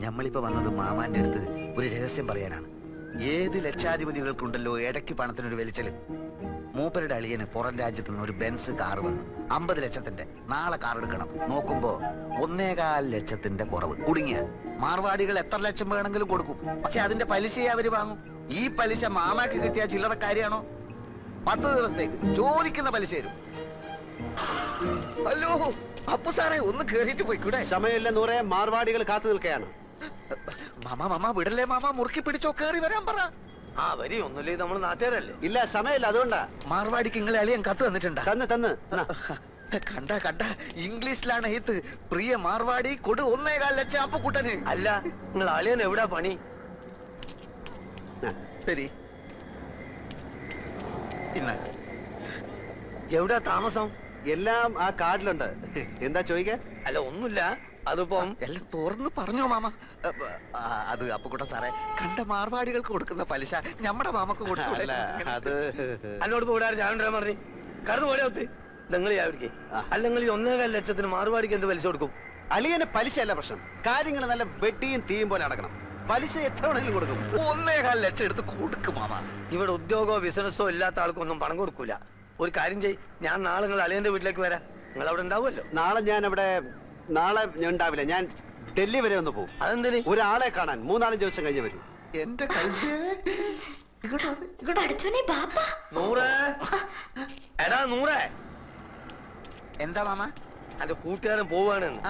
നമ്മളിപ്പോ വന്നത് മാമാന്റെ അടുത്ത് ഒരു രഹസ്യം പറയാനാണ്. ഏത് ലക്ഷാധിപതികൾക്കുണ്ടല്ലോ ഇടയ്ക്ക് പണത്തിനൊരു വലിച്ചല്. മൂപ്പരുടെ അളിയന് പുറം രാജ്യത്ത് നിന്ന് ഒരു ബെൻസ് കാർ വന്നു, 50 ലക്ഷത്തിന്റെ. നാളെ കാർ എടുക്കണം. നോക്കുമ്പോ 1.25 ലക്ഷത്തിന്റെ കുറവ്. കുടുങ്ങിയ മാർവാടികൾ എത്ര ലക്ഷം വേണമെങ്കിലും കൊടുക്കും, പക്ഷെ അതിന്റെ പലിശയെ അവര് വാങ്ങും. ഈ പലിശ മാമാക്ക് കിട്ടിയ ചില്ലറ കാര്യമാണോ? 10 ദിവസത്തേക്ക് ചോദിക്കുന്ന പലിശ തരും. ഹലോ അപ്പു സാറേ, ഒന്ന് കേറിയിട്ട് പോയിക്കൂടെ? സമയമില്ല നൂറെ, മാർവാടികൾ കാത്തു നിൽക്കുകയാണ്. മാമ വിടല്ലേ മാമ, മുറുക്കി പിടിച്ചോ, കേറി വരാൻ പറ. ആ വരി ഒന്നുമില്ലേ, നമ്മൾ നാട്ടുകാരല്ലേ? ഇല്ല സമയമില്ല, അതുകൊണ്ടാ. മാർവാടിക്ക് നിങ്ങളെ അളിയൻ കത്ത് തന്നിട്ടുണ്ടാ? തന്ന് കണ്ട ഇംഗ്ലീഷിലാണ് എഴുത്ത്. പ്രിയ മാർവാടി കൊടു 1.25 ലക്ഷം അപ്പുക്കുട്ടന്. അല്ല, നിങ്ങൾ അളിയൻ എവിടാ പണി? ശരി, എവിടാ താമസം? എല്ലാം ആ കാർഡിലുണ്ട്. എന്താ ചോദിക്കാൻ? അല്ല ഒന്നുമില്ല, അതിപ്പം എല്ലാം തുറന്ന് പറഞ്ഞോ മാമ. അത് അപ്പുക്കുട്ട സാറേ, കണ്ട മാർവാടികൾക്ക് കൊടുക്കുന്ന പലിശ നമ്മുടെ മാമക്ക് കൊടുത്തു. അത് എന്നോട് കൂടാറ് ചാവണ്ടാൻ പറഞ്ഞു കടന്നു പോരാത്ത്. നിങ്ങൾ ചാവിടിക്കേ. അല്ലെങ്കിൽ 1.25 ലക്ഷത്തിന് മാർവാടിക്ക് എന്ത് പലിശ കൊടുക്കും? അളിയന് പലിശയല്ല പ്രശ്നം, കാര്യങ്ങൾ നല്ല വെട്ടിയും തീയും പോലെ നടക്കണം. പലിശ എത്ര വേണമെങ്കിലും കൊടുക്കും. 1.25 ലക്ഷം എടുത്ത് കൊടുക്കും മാമ. ഇവിടെ ഉദ്യോഗമോ ബിസിനസ്സോ ഇല്ലാത്ത ആൾക്കൊന്നും പണം കൊടുക്കൂല. ഒരു കാര്യം ചെയ്യ്, ഞാൻ നാളെ നിങ്ങൾ അളിയന്റെ വീട്ടിലേക്ക് വരാം. നിങ്ങൾ അവിടെ ഉണ്ടാവുമല്ലോ? നാളെ ഞാൻ ഉണ്ടാവില്ല. ഞാൻ ഡൽഹി വരെ ഒന്ന് പോകും. അതെന്തിന്? ഒരാളെ കാണാൻ 3-4 ദിവസം കഴിഞ്ഞ് വരും. എന്റെ കൈ നൂറേ, എടാ നൂറേ. എന്താ മാമ? എന്റെ കൂട്ടുകാരൻ പോവാണെന്ന്.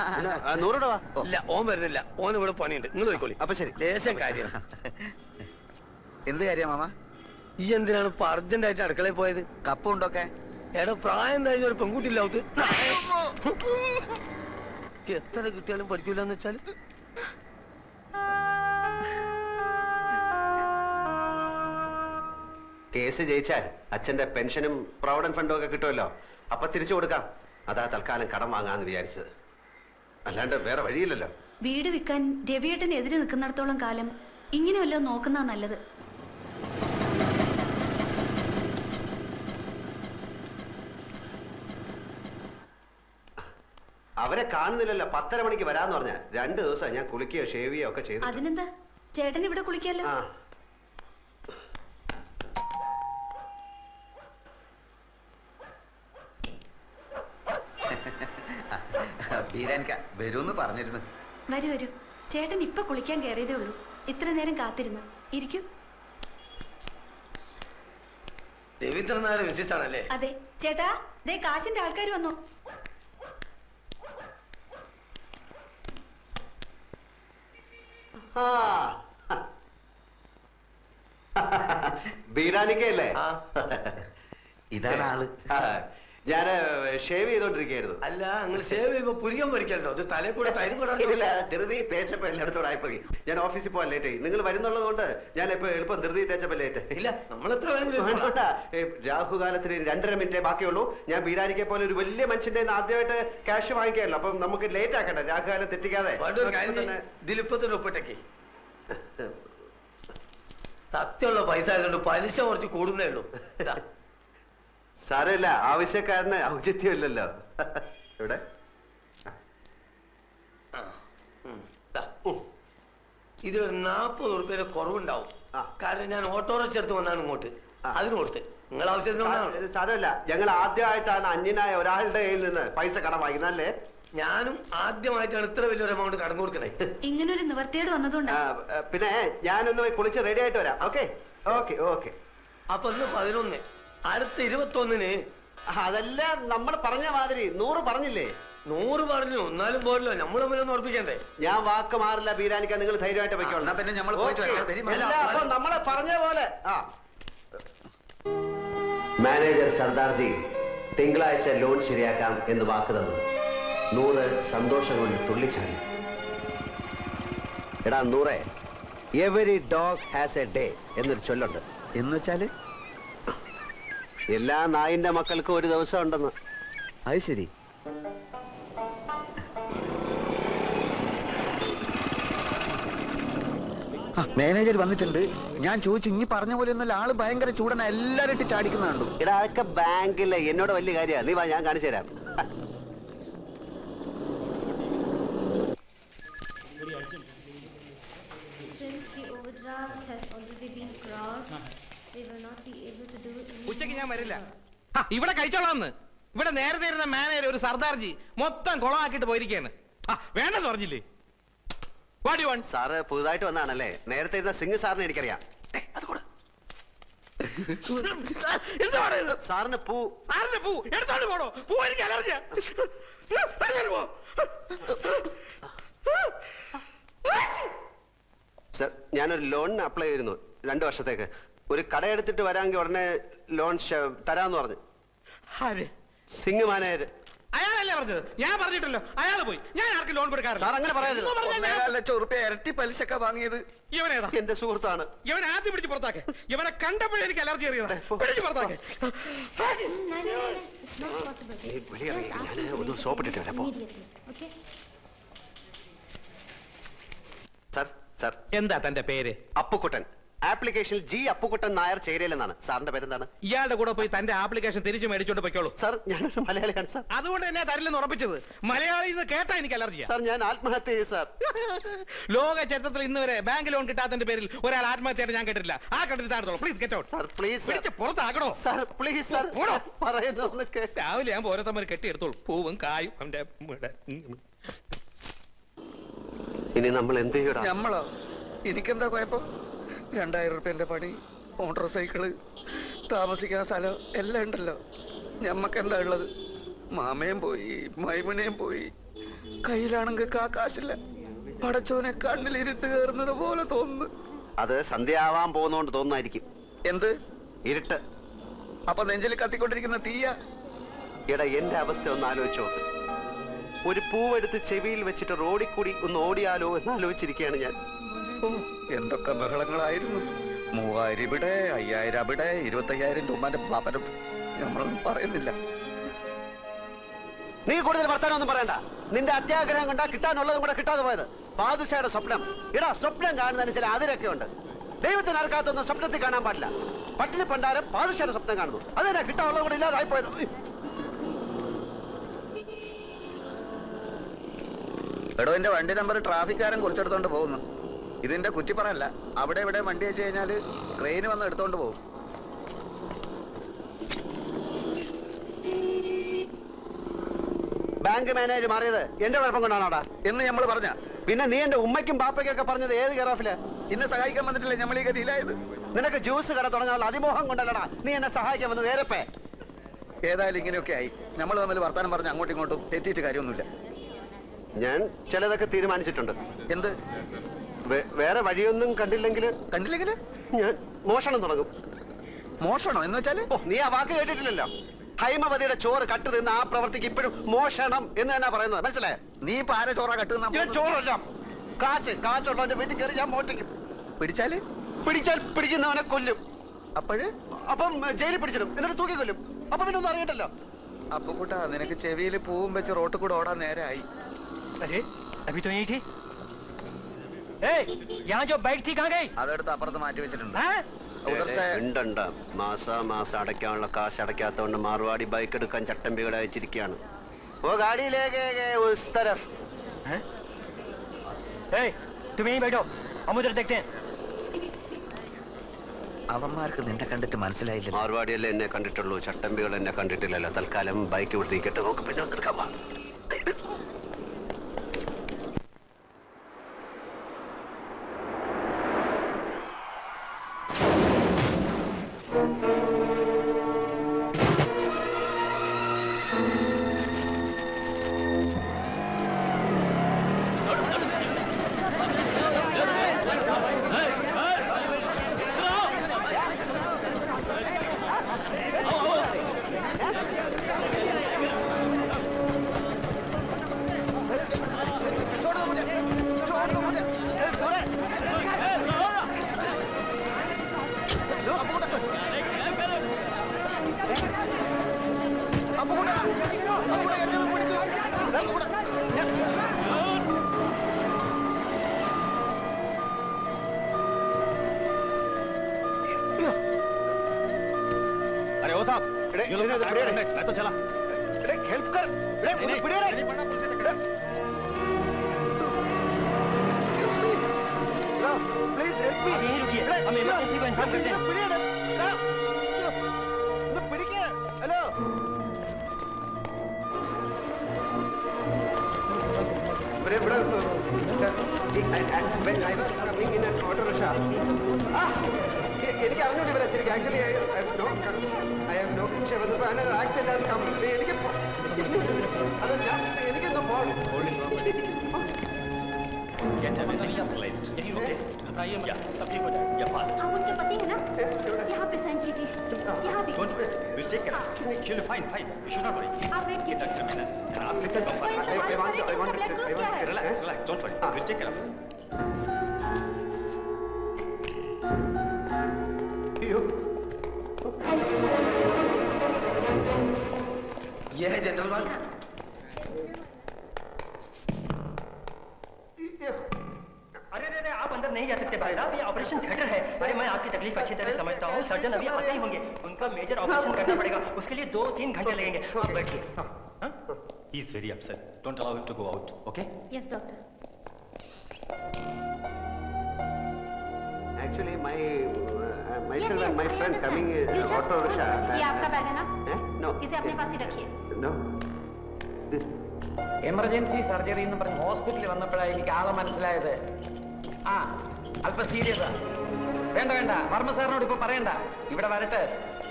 നൂറോടെ വാ. ഇല്ല, ഓൻ വരുന്നില്ല. ഓൻ ഇവിടെ പണിയുണ്ട്. നിങ്ങൾ പോയിക്കോളി. അപ്പൊ ശരി. ലേശം കാര്യം. എന്ത് കാര്യം മാമ? ഈ എന്തിനാണ് ഇപ്പൊ അർജന്റായിട്ട് അടുക്കളയിൽ പോയത്? കപ്പ് ഉണ്ടോക്കെ? എടാ പ്രായം കഴിഞ്ഞ ഒരു പെൺകുട്ടിയില്ലാവത്ത് എത്ര കിട്ടിയാലും പഠിക്കൂലെന്ന് വെച്ചാല്. കേസ് ജയിച്ചാൽ അച്ഛന്റെ പെൻഷനും പ്രൊവിഡന്റ് ഫണ്ടും ഒക്കെ കിട്ടുമല്ലോ. അപ്പൊ തിരിച്ചു കൊടുക്കാം. അതാ തൽക്കാലം കടം വാങ്ങാന്ന് വിചാരിച്ചത്, അല്ലാണ്ട് വേറെ വഴിയില്ലല്ലോ. വീട് വിൽക്കാൻ രവിയേട്ടനെതിരെ നിൽക്കുന്നിടത്തോളം കാലം ഇങ്ങനെ വല്ലതും നോക്കുന്നതാ നല്ലത്. അവരെ കാണുന്നില്ലല്ലോ. 10:30 മണിക്ക് വരാന്ന് പറഞ്ഞ 2 ദിവസം ഞാൻ കുളിക്കുകയോ ഷേവ് ചെയ്യുകയോ ഒക്കെ ചെയ്തു. അതിനെന്താ, ചേട്ടൻ ഇവിടെ കുളിക്കാലോ. വരൂന്ന് പറഞ്ഞിരുന്നു. വരൂ, ചേട്ടൻ ഇപ്പൊ കുളിക്കാൻ കയറിയതേ ഉള്ളൂ. ഇത്ര നേരം കാത്തിരുന്നു. ഇരിക്കൂ. രവീന്ദ്രനാഥ് മിസ്സിസ് ആണല്ലേ? അതെ ചേട്ടാ, ദേ കാശിന്റെ ആൾക്കാർ വന്നു. ബീരാനിക്കല്ലേ? ഇതാണ് ആള്. ഞാന് ഷേവ് ചെയ്തോണ്ടിരിക്കുകയായിരുന്നു. അല്ല, നിങ്ങൾ ഷേവ് ചെയ്യുമ്പോ പുരികം പറിക്കല്ലോ. അത് തലേ കൂടെ തൈരും കൂടെ ധൃതി തേച്ചപ്പോ എല്ലായിടത്തോടെ ആയിപ്പോയി. ഞാൻ ഓഫീസിൽ പോകാൻ ലേറ്റ് ആയി. നിങ്ങൾ വരുന്നുള്ളത് കൊണ്ട് ഞാൻ ഇപ്പൊ എളുപ്പം ധൃതി തേച്ചപ്പോ ലേറ്റ്. ഇല്ല, നമ്മൾ എത്ര രാഹുകാലത്തിന് 2.5 മിനിറ്റേ ബാക്കിയുള്ളൂ. ഞാൻ ബീരാനിക്കെ പോലെ ഒരു വലിയ മനുഷ്യന്റെ ആദ്യമായിട്ട് ക്യാഷ് വാങ്ങിക്കാമല്ലോ. അപ്പം നമുക്ക് ലേറ്റ് ആക്കണ്ട, രാഹുകാലം തെറ്റിക്കാതെ. ദിലിപ്പത്തിന് ഒപ്പിട്ടേക്ക്. സത്യമുള്ള പൈസ ആയതുകൊണ്ട് പലിശ കുറച്ച് കൂടുന്നേ ഉള്ളൂ. സാരമില്ല, ആവശ്യക്കാരന് ഔചിത്യമില്ലല്ലോ. ഇവിടെ ഇതൊരു 40 ഉറുപ്പിയുടെ കുറവുണ്ടാവും. കാരണം ഞാൻ ഓട്ടോറിക്ഷ എടുത്ത് വന്നാണ് ഇങ്ങോട്ട്. അതിന് കൊടുത്ത് നിങ്ങൾ ആവശ്യത്തിന്. സാരമില്ല, ഞങ്ങൾ ആദ്യമായിട്ടാണ് അന്യനായ ഒരാളുടെ കയ്യിൽ നിന്ന് പൈസ കടം വാങ്ങിക്കുന്നത് അല്ലേ? ഞാനും ആദ്യമായിട്ടാണ് ഇത്ര വലിയൊരു എമൗണ്ട് കടം കൊടുക്കണേ. ഇങ്ങനൊരു നിവർത്തിയോട് വന്നതുകൊണ്ട്. പിന്നെ ഞാനൊന്ന് കുളിച്ച് റെഡി ആയിട്ട് വരാം. Okay okay okay. അപ്പൊ ഇന്ന് 11, അടുത്ത 21-ന്. അതല്ല നമ്മൾ പറഞ്ഞ മാതിരി 100 പറഞ്ഞില്ലേ? 100 പറഞ്ഞു, എന്നാലും പോരല്ലോ. നമ്മൾ തമ്മിലൊന്നും ഉറപ്പിക്കണ്ടേ? ഞാൻ വാക്ക് മാറില്ല ബീരാനിക്ക, നിങ്ങൾ ധൈര്യമായിട്ട് വെക്കണം. പിന്നെ നമ്മൾ നമ്മളെ പറഞ്ഞ പോലെ. മാനേജർ സർദാർജി തിങ്കളാഴ്ച ലോൺ ശരിയാക്കാം എന്ന് വാക്ക് തന്നു. 100 സന്തോഷം കൊണ്ട് തുള്ളിച്ചാടി. എടാ 100, every dog has A day എന്നൊരു ചൊല്ലുണ്ട്. എന്ന് വെച്ചാല് എല്ലാ നായിന്റെ മക്കൾക്കും ഒരു ദിവസം ഉണ്ടെന്ന്. അത് ശരി. മാനേജർ വന്നിട്ടുണ്ട്. ഞാൻ ചോദിച്ചു, ഇനി പറഞ്ഞ പോലെ ഒന്നല്ല, ആള് ഭയങ്കര ചൂടന, എല്ലാരും ഇട്ട് ചാടിക്കുന്ന കണ്ടു. എടാ അതൊക്കെ ബാങ്കിലെ എന്നോട് വലിയ കാര്യമാണ്. നീ വാ, ഞാൻ കാണിച്ചു തരാം. been crossed, they will not be able to do it. ഉച്ചയ്ക്ക് ഞാൻ വരില്ല. ഇവിടെ കഴിച്ചോളാന്ന്. ഇവിടെ നേരത്തെ ഇരുന്ന മാനേജർ ഒരു സർദാർജി മൊത്തം കുളമാക്കിട്ട് പോയിരിക്കാണ്. വേണ്ടെന്ന് പറഞ്ഞില്ലേ? സാറ് പുതുതായിട്ട് വന്നാണല്ലേ? നേരത്തെ ഇരുന്ന സിംഗ് സാറിനെ എനിക്കറിയാം. സാറിന് പൂ എടുത്തോണ്ട് പോണോ? പൂ എനിക്ക് അലർജിയാ. സർ, ഞാനൊരു ലോണിന് അപ്ലൈ ചെയ്തിരുന്നു 2 വർഷത്തേക്ക്. ഒരു കട എടുത്തിട്ട് വരാമെങ്കിൽ ഉടനെ ലോൺ തരാന്ന് പറഞ്ഞു. സിംഗ് മാനേജർ. അയാളല്ലേ പറഞ്ഞത്? ഞാൻ പറഞ്ഞിട്ടല്ലോ. അയാൾ പോയി. ഞാൻ ആർക്കും ലോൺ കൊടുക്കാറില്ല. സാർ അങ്ങനെ പറയരുത്. 1.25 ലക്ഷം റുപ്യ ഇരട്ടി പലിശക്ക വാങ്ങിയത് ഇവനേതാ? എന്റെ സുഹൃത്താണ്. ഇവനെ ആദ്യം പിടിച്ച് പുറത്താക്കെ. ഇവനെ കണ്ടപ്പോഴേ എനിക്ക് അലർജി അറിയാം. പിടിച്ച് പുറത്താക്കെ. No, it's not possible. Just ask him to ഒന്ന് leave സോപ്പിട്ടിട്ട് വരാം. immediately, okay? സർ, എന്താ തന്റെ പേര്? അപ്പുക്കുട്ടൻ. ആപ്ലിക്കേഷനിൽ ജി അപ്പുക്കുട്ടൻ നായർ ചേരയിലെന്നാണ്. സാറിന്റെ പേരെന്താണ്? ഇയാളുടെ കൂടെ പോയി തന്റെ ആപ്ലിക്കേഷൻ തിരിച്ചു മേടിച്ചോണ്ട് പൊയ്ക്കോളൂ. സാർ, ഞാനൊരു മലയാളിയാണ് സാർ. അതുകൊണ്ട് തന്നെ തരില്ലെന്ന് ഉറപ്പിച്ചത്. മലയാളിയിൽ നിന്ന് കേട്ടാ എനിക്ക് അലർജിയാ. സാർ, ഞാൻ ആത്മഹത്യ ചെയ്യും സാർ. ലോക ചരിത്രത്തിൽ ഇന്ന് വരെ ബാങ്ക് ലോൺ കിട്ടാത്തതിന്റെ പേരിൽ ഒരാൾ ആത്മഹത്യയായിട്ട് ഞാൻ കേട്ടില്ല. ആ കണ്ടിട്ടാണോ? Please get out. Sir, please പിടിച്ച് പുറത്താക്കണോ? Sir, please sir. പറയുന്നു. രാവിലെ ഞാൻ ഓരോരുത്തമ്മ കെട്ടിയെടുത്തോളൂ. പൂവും കായും അവന്റെ. ഇനി നമ്മൾ എന്ത് ചെയ്യണം? നമ്മളോ? എനിക്കെന്താ കുഴപ്പം? 2000 റുപ്യന്റെ പണി, മോട്ടോർ സൈക്കിള്, താമസിക്കുന്ന സ്ഥലം എല്ലാം ഉണ്ടല്ലോ. ഞമ്മക്കെന്താ ഉള്ളത്? മാമയും പോയി, മൈമുനയും പോയി. കയ്യിലാണെങ്കിൽ കാശില്ല. പടച്ചോനെ കണ്ണിലിരുട്ട് കയറുന്നത് പോലെ തോന്നുന്നു. അത് സന്ധ്യ ആവാൻ പോകുന്നോണ്ട് തോന്നുന്നായിരിക്കും. എന്ത് ഇരുട്ട്? അപ്പൊ നെഞ്ചിൽ കത്തിക്കൊണ്ടിരിക്കുന്ന തീയ? എടാ, എന്റെ അവസ്ഥ ഒന്ന് ആലോചിച്ച് നോക്ക്. ഒരു പൂവെടുത്ത് ചെവിയിൽ വെച്ചിട്ട് റോഡിൽ കൂടി ഒന്ന് ഓടിയാലോ എന്ന് ആലോചിച്ചിരിക്കുകയാണ് ഞാൻ. എന്തൊക്കെ ബഹളങ്ങളായിരുന്നു. 3000 ഇവിടെ, 5000 അവിടെ, 25,000 രൂപന്റെ പാപ്പനം. നമ്മളൊന്നും പറയുന്നില്ല. നീ കൂടുതൽ വർത്താനൊന്നും പറയണ്ട. നിന്റെ അത്യാഗ്രഹം കൊണ്ടാ കിട്ടാനുള്ളതും കൂടെ കിട്ടാതെ പോയത്. ബാദുഷയുടെ സ്വപ്നം. ഇടാ, സ്വപ്നം കാണുന്നതിന് ചില അതിരൊക്കെ ഉണ്ട്. ദൈവത്തിന് ആർക്കാത്തൊന്നും സ്വപ്നത്തിൽ കാണാൻ പാടില്ല. പട്ടിണി പണ്ടാരം ബാദുഷയുടെ സ്വപ്നം കാണുന്നു. അതെന്നാ കിട്ടാനുള്ളത് കൂടെ ഇല്ലാതായി പോയത്. എടോ, എന്റെ വണ്ടി നമ്പർ ട്രാഫിക്കാരൻ കുറിച്ചെടുത്തോണ്ട് പോകുന്നു. ഇതിന്റെ കുറ്റിപ്പറല്ല. അവിടെ ഇവിടെ വണ്ടി വെച്ച് കഴിഞ്ഞാല് ട്രെയിന് വന്ന് എടുത്തോണ്ട് പോകും. ബാങ്ക് മാനേജർ മാറിയത് എന്റെ കുഴപ്പം കൊണ്ടാണോടാ എന്ന് നമ്മൾ പറഞ്ഞ? പിന്നെ നീ എന്റെ ഉമ്മയ്ക്കും ബാപ്പയ്ക്കൊക്കെ പറഞ്ഞത് ഏത് കെയറോഫില്? ഇന്ന് സഹായിക്കാൻ വന്നിട്ടില്ലേ നമ്മൾ ഈ ഗതിയിലായത്? നിനക്ക് ജ്യൂസ് കട തുടങ്ങാനുള്ള അതിമോഹം കൊണ്ടല്ലടാ നീ എന്നെ സഹായിക്കാൻ വന്നത്. നേരപ്പേ ഏതായാലും ഇങ്ങനെയൊക്കെ ആയി. നമ്മൾ തമ്മിൽ വർത്താനം പറഞ്ഞ് അങ്ങോട്ടും ഇങ്ങോട്ടും തെറ്റിയിട്ട് കാര്യമൊന്നുമില്ല. ഞാൻ ചിലതൊക്കെ തീരുമാനിച്ചിട്ടുണ്ട്. എന്ത്? വേറെ വഴിയൊന്നും കണ്ടില്ലെങ്കിൽ ഞാൻ മോഷണം തുടങ്ങും. മോഷണോ എന്ന് വെച്ചാല്? നീ ആ വാക്ക് കേട്ടിട്ടില്ലല്ലോ. ഹൈമവതിയുടെ ചോറ് കട്ട് തിന്ന ആ പ്രവർത്തിക്ക് ഇപ്പോഴും മോഷണം എന്ന് തന്നെ പറയുന്നത്. മനസ്സിലായോ? നീ പാര ചോറ കട്ടുന്ന? ചോറല്ല, കാശുള്ളവന്റെ വീട്ടിൽ കയറി ഞാൻ മോട്ടിക്കും. പിടിച്ചാൽ പിടിക്കുന്നവനെ കൊല്ലും. അപ്പം ജയിലിൽ പിടിച്ചിടും, എന്നിട്ട് തൂക്കി കൊല്ലും. അപ്പൊ പിന്നെ ഒന്നും അറിയട്ടല്ലോ. അപ്പൊ കൂട്ടാ, നിനക്ക് ചെവിയിൽ പൂവും വെച്ച് റോട്ടിൽ കൂടെ ഓടാൻ നേരമായി. അതെടുത്ത് അപ്പുറത്ത് മാറ്റി വെച്ചിട്ടുണ്ട്. മാസം അടയ്ക്കാനുള്ള കാശ് അടയ്ക്കാത്തോണ്ട് മാർവാടി ബൈക്ക് എടുക്കാൻ ചട്ടമ്പികളെ അയച്ചിരിക്കുകയാണ്. ഓ ഗാഡിയിലേക്ക് അവന്മാർക്ക് നിന്നെ കണ്ടിട്ട് മനസ്സിലായില്ല. മാർവാടിയല്ലേ എന്നെ കണ്ടിട്ടുള്ളൂ, ചട്ടമ്പികൾ എന്നെ കണ്ടിട്ടില്ലല്ലോ. തൽക്കാലം ബൈക്ക് വിട്ടിരിക്കട്ടെ, നോക്ക് പിന്നെ എടുക്കാം. हम इमरजेंसी को इन्फॉर्म करते हैं। हेलो എനിക്ക് അറിഞ്ഞൂടി വരാം ശരിക്കും ആക്ച്വലി എനിക്കൊന്നും പോകണം आप उनके पति है ना? यहाँ पे साइन कीजिए। यहाँ भी। आप वेट कीजिए। ये है जनरल वार्ड। अरे अरे आप अंदर नहीं जा सकते भाई साहब, ये ऑपरेशन थिएटर है। अरे मैं आपकी तकलीफ अच्छी तरह समझता हूँ, सर्जन अभी आते ही होंगे, उनका मेजर ऑपरेशन करना पड़ेगा, उसके लिए 2-3 घंटे लगेंगे। आप बैठिए। He is very upset. Don't allow him to go out, okay? Yes, doctor. Actually, myself Yes, and my I friend understand. coming You just auto hold rickshaw. it. ये आपका बैग है ना? No. इसे अपने पास ही रखिए। No. എമർജൻസി സർജറി എന്ന് പറഞ്ഞ് ഹോസ്പിറ്റലിൽ വന്നപ്പോഴാണ് എനിക്ക് ആളെ മനസ്സിലായത്. ആ അല്പം സീരിയസാ. വേണ്ട വേണ്ട, വർമ്മ സാറിനോട് ഇപ്പൊ പറയണ്ട, ഇവിടെ വരട്ടെ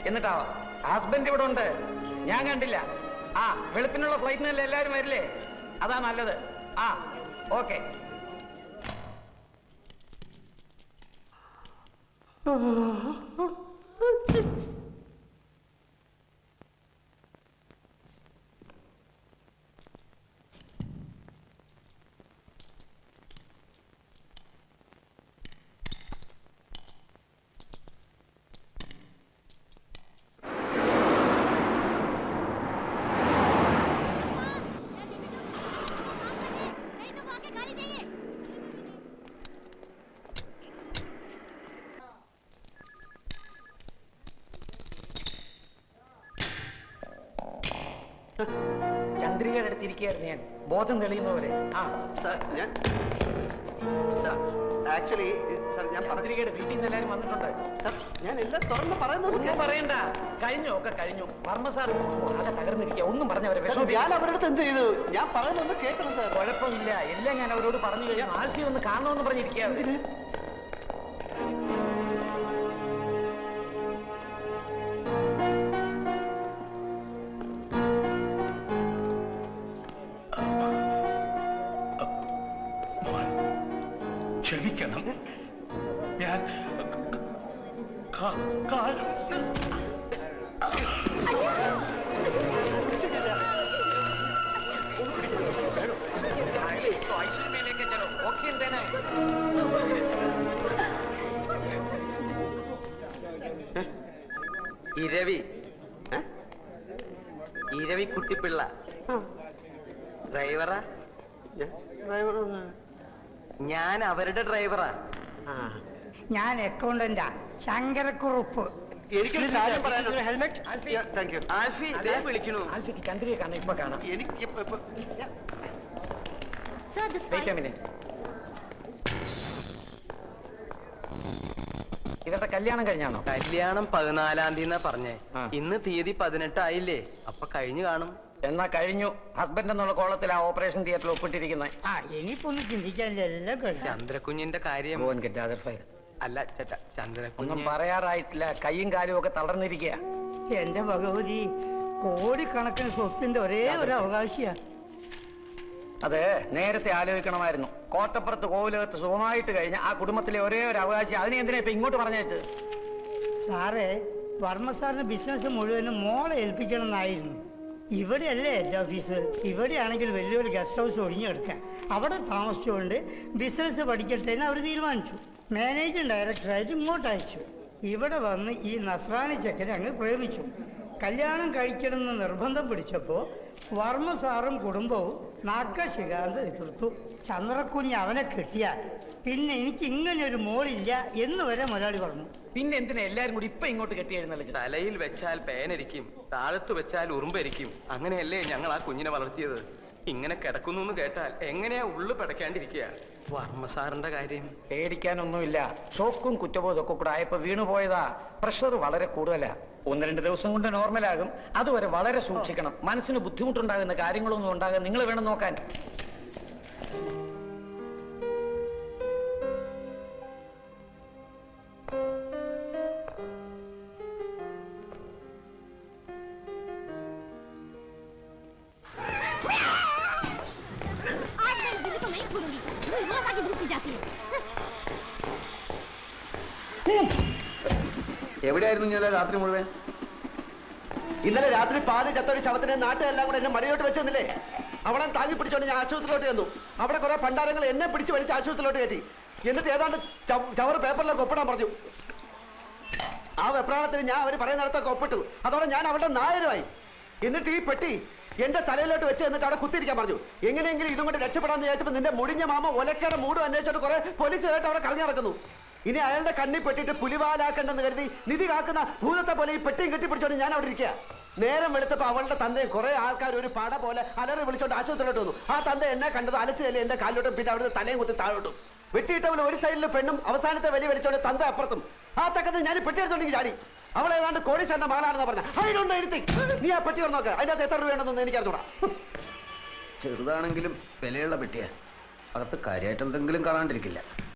എന്നിട്ടാവാ. ഹസ്ബൻഡ് ഇവിടെ ഉണ്ട്, ഞാൻ കണ്ടില്ല. ആ വെളുപ്പിനുള്ള ഫ്ലൈറ്റിനല്ലേ എല്ലാവരും വരില്ലേ? അതാ നല്ലത്. ആ ഓക്കെ. ചന്ദ്രികയുടെ അടുത്തിരിക്കുകയായിരുന്നു ഞാൻ, ബോധം തെളിയുന്നവരെ. ആ സാർ ഞാൻ ആക്ച്വലി സാർ ഞാൻ ചന്ദ്രികയുടെ വീട്ടിൽ നിന്ന് എല്ലാവരും വന്നിട്ടുണ്ട്. സാർ ഞാൻ എല്ലാം തുറന്ന് പറയുന്നു. ഒന്നും പറയണ്ട, കഴിഞ്ഞു ഒക്കെ കഴിഞ്ഞു. വർമ്മ സാർ ആകെ തകർന്നിരിക്കുക, ഒന്നും പറഞ്ഞവരെ ഞാൻ അവരുടെ അടുത്ത് എന്ത് ചെയ്തു? ഞാൻ പറയുന്നൊന്ന് കേൾക്കണം സാർ. കുഴപ്പമില്ല, എല്ലാം ഞാൻ അവരോട് പറഞ്ഞു കഴിഞ്ഞാൽ ആൽഫി ഒന്ന് കാണണമെന്ന് പറഞ്ഞിരിക്കുകയാണ്. ക്ഷമിക്കണം, ഞാൻ ഓക്സിജൻ തന്നെ. ഇരവി കുട്ടിപ്പിള്ള ഡ്രൈവറാ? ഡ്രൈവറൊന്ന് ഞാൻ അവരുടെ ഡ്രൈവറാ. ഞാൻ അക്കൗണ്ടന്റാ, ശങ്കരക്കുറുപ്പ്. എനിക്കൊരു കാര്യം പറയാനുണ്ട്. ഹെൽമെറ്റ്. Thank you. ആൽഫി വിളിക്കണു. ആൽഫിക്ക് ചന്ദ്രിയെ കാണാം, ഇപ്പൊ കാണാം. എനിക്ക് Sir, this wait a minute. ഇവരുടെ കല്യാണം കഴിഞ്ഞാണോ? കല്യാണം 14-ാം തീയതി പറഞ്ഞേ. ആ. ഇന്ന് തീയതി 18 ആയില്ലേ? അപ്പൊ കഴിഞ്ഞു കാണും. എന്നാ കഴിഞ്ഞു. ഹസ്ബൻഡ് എന്നുള്ള കോളത്തിൽ ആ ഓപ്പറേഷൻ തിയേറ്ററിൽ ഒപ്പിട്ടിരിക്കുന്നത്. ആ ഇനിയിപ്പൊന്നും ചിന്തിക്കാനില്ല, എല്ലാം കഴിഞ്ഞു. ചന്ദ്രകുഞ്ഞിന്റെ കാര്യം അല്ല ചേട്ടാ, ഒന്നും ചന്ദ്രകുഞ്ഞ് പറയാറായിട്ടില്ല, കൈയും കാലും ഒക്കെ തളർന്നിരിക്കുക. എന്റെ ഭഗവതി, കോടിക്കണക്കിന് സ്വത്തിന്റെ ഒരേ ഒരു അവകാശിയാ. അത് നേരത്തെ ആലോചിക്കണമായിരുന്നു. കോട്ടപ്പുറത്ത് കോവിലകത്ത് സുഖമായിട്ട് കഴിഞ്ഞ ആ കുടുംബത്തിലെ ഒരേ ഒരു അവകാശി, അതിനെ എന്തിനാ ഇപ്പൊ ഇങ്ങോട്ട് പറഞ്ഞേച്ചത്? സാറേ, വർമ്മ സാറിന് ബിസിനസ് മുഴുവനും മോളെ ഏൽപ്പിക്കണം എന്നായിരുന്നു. ഇവിടെയല്ലേ എൻ്റെ ഓഫീസ്. ഇവിടെയാണെങ്കിൽ വലിയൊരു ഗസ്റ്റ് ഹൗസ് ഒഴിഞ്ഞെടുക്കാൻ, അവിടെ താമസിച്ചുകൊണ്ട് ബിസിനസ് പഠിക്കട്ടെ എന്ന് അവർ തീരുമാനിച്ചു. മാനേജിംഗ് ഡയറക്ടറായിട്ട് ഇങ്ങോട്ട് അയച്ചു. ഇവിടെ വന്ന് ഈ നസ്രാണി ചെക്കനെ അങ്ങ് പ്രേമിച്ചു. കല്യാണം കഴിക്കണമെന്ന് നിർബന്ധം പിടിച്ചപ്പോൾ വർമ്മ സാറും കുടുംബവും നാക്കശികാന്ത് എതിർത്തു. ചന്ദ്രക്കുഞ്ഞ് അവനെ കെട്ടിയാൽ പിന്നെ എനിക്ക് ഇങ്ങനെ ഒരു മോളില്ല എന്ന് വരെ മുതലാളി പറഞ്ഞു. പിന്നെ എന്തിനാ എല്ലാരും കൂടി ഇപ്പൊ ഇങ്ങോട്ട് കെട്ടിയെഴുന്നള്ളിച്ചു? തലയിൽ വെച്ചാൽ പേനരിക്കും, താഴത്ത് വെച്ചാൽ ഉറുമ്പരിക്കും. അങ്ങനെയല്ലേ ഞങ്ങൾ ആ കുഞ്ഞിനെ വളർത്തിയത്. ഇങ്ങനെ കിടക്കുന്നു എന്ന് കേട്ടാൽ എങ്ങനെയാ ഉള്ളു പടയ്ക്കാണ്ടിരിക്കുക? വർമ്മ സാറിന്റെ കാര്യം പേടിക്കാനൊന്നുമില്ല. ഷോക്കും കുറ്റബോധം ഒക്കെ കൂടെ ആയപ്പോ വീണുപോയതാ. പ്രഷർ വളരെ കൂടുതലാ. 1-2 ദിവസം കൊണ്ട് നോർമലാകും. അതുവരെ വളരെ സൂക്ഷിക്കണം. മനസ്സിന് ബുദ്ധിമുട്ടുണ്ടാകുന്ന കാര്യങ്ങളൊന്നും ഉണ്ടാകാൻ നിങ്ങൾ വേണം നോക്കാൻ. എവിടെയായിരുന്നു ഇന്നലെ രാത്രി മുഴുവൻ? ഇന്നലെ രാത്രി പാതി ചത്തൊരു ശവത്തിനെ നാട്ടുകാരെല്ലാം കൂടെ എന്നെ മടിയോട്ട് വെച്ചെന്നില്ലേ? അവളെ താങ്ങി പിടിച്ചോണ്ട് ഞാൻ ആശുപത്രിയിലോട്ട് ചെന്നു. അവിടെ കുറെ പണ്ടാരങ്ങൾ എന്നെ പിടിച്ച് വലിച്ച് ആശുപത്രിയിലോട്ട് കയറ്റി. എന്നിട്ട് ഏതാണ്ട് ചവറ് പേപ്പറിലൊക്കെ ഒപ്പിടാൻ പറഞ്ഞു. ആ വെപ്രാളത്തിന് ഞാൻ അവർ പറയുന്നിടത്തൊക്കെ ഒപ്പിട്ടു. അതോടെ ഞാൻ അവളുടെ നായരുമായി. എന്നിട്ട് ഈ പെട്ടി എന്റെ തലയിലോട്ട് വെച്ച് എന്നിട്ട് അവിടെ കുത്തിരിക്കാൻ പറഞ്ഞു. എങ്ങനെയെങ്കിലും ഇതും കൊണ്ട് രക്ഷപ്പെടാന്ന് വിചാരിച്ചപ്പോൾ നിന്റെ മുടിഞ്ഞ മാമ ഒലക്കയുടെ മൂടും അന്വേഷിച്ചിട്ട് കുറെ പോലീസുകാരായിട്ട് അവിടെ കറങ്ങി നടക്കുന്നു. ഇനി അയാളുടെ കണ്ണി പെട്ടിട്ട് പുലിവാലാക്കണ്ടെന്ന് കരുതി നിധി കാക്കുന്ന ഭൂതത്തെ പോലെ ഈ പെട്ടിയും കെട്ടിപ്പിടിച്ചോണ്ട് ഞാൻ അവിടെ ഇരിക്കുക. നേരം വെളുത്തപ്പോ അവളുടെ തന്തയും കുറെ ആൾക്കാർ ഒരു പട പോലെ അലറി വിളിച്ചോണ്ട് ആശുപത്രിയിലോട്ട് വന്നു. ആ തന്ത എന്നെ കണ്ടത് അലച്ചില്ലേ എന്റെ കാലിലോട്ടും പിന്നെ അവിടുന്ന് തലയും കുത്തി താഴോട്ടും. വെട്ടിയിട്ടവൾ ഒരു സൈഡിൽ പെണ്ണും അവസാനത്തെ വലി വലിച്ചോണ്ട് തന്ത അപ്പുറത്തും. ആ തക്കത്ത് ഞാൻ പെട്ടി എടുത്തോണ്ടെങ്കിൽ ചാടി. അവൾ ഏതാണ്ട് കോടീശ്വരന്റെ മകളാണെന്ന് പറഞ്ഞ അതിനൊന്നും എഴുത്തി. നീ ആ പെട്ടി നോക്ക്, അതിനകത്ത് എത്ര രൂപയുണ്ടെന്നൊന്നും എനിക്കറിഞ്ഞൂടാ. ചെറുതാണെങ്കിലും വിലയുള്ള പെട്ടിയാ. അകത്ത് കാര്യമായിട്ട് എന്തെങ്കിലും കാണാണ്ടിരിക്കില്ല.